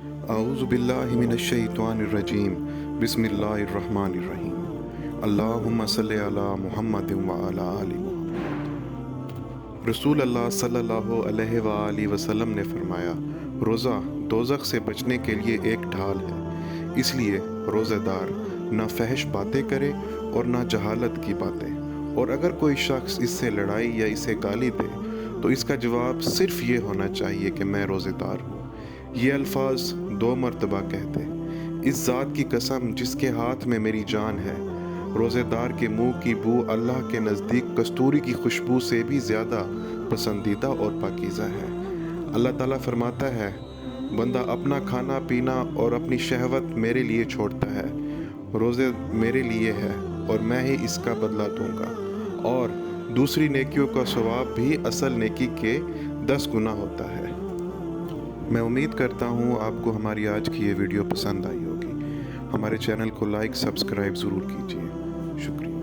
اعوذ باللہ من الشیطان الرجیم بسم اللہ الرحمن الرحیم اللہم صلی علی محمد وعلی آل محمد۔ رسول اللہ صلی اللہ علیہ وآلہ وسلم نے فرمایا، روزہ دوزخ سے بچنے کے لیے ایک ڈھال ہے، اس لیے روزہ دار نہ فحش باتیں کرے اور نہ جہالت کی باتیں، اور اگر کوئی شخص اس سے لڑائی یا اسے گالی دے تو اس کا جواب صرف یہ ہونا چاہیے کہ میں روزہ دار ہوں۔ یہ الفاظ 2 مرتبہ کہتے، اس ذات کی قسم جس کے ہاتھ میں میری جان ہے، روزہ دار کے منہ کی بو اللہ کے نزدیک کستوری کی خوشبو سے بھی زیادہ پسندیدہ اور پاکیزہ ہے۔ اللہ تعالیٰ فرماتا ہے، بندہ اپنا کھانا پینا اور اپنی شہوت میرے لیے چھوڑتا ہے، روزے میرے لیے ہے اور میں ہی اس کا بدلہ دوں گا، اور دوسری نیکیوں کا ثواب بھی اصل نیکی کے 10 گنا ہوتا ہے۔ میں امید کرتا ہوں آپ کو ہماری آج کی یہ ویڈیو پسند آئی ہوگی۔ ہمارے چینل کو لائک سبسکرائب ضرور کیجیے۔ شکریہ۔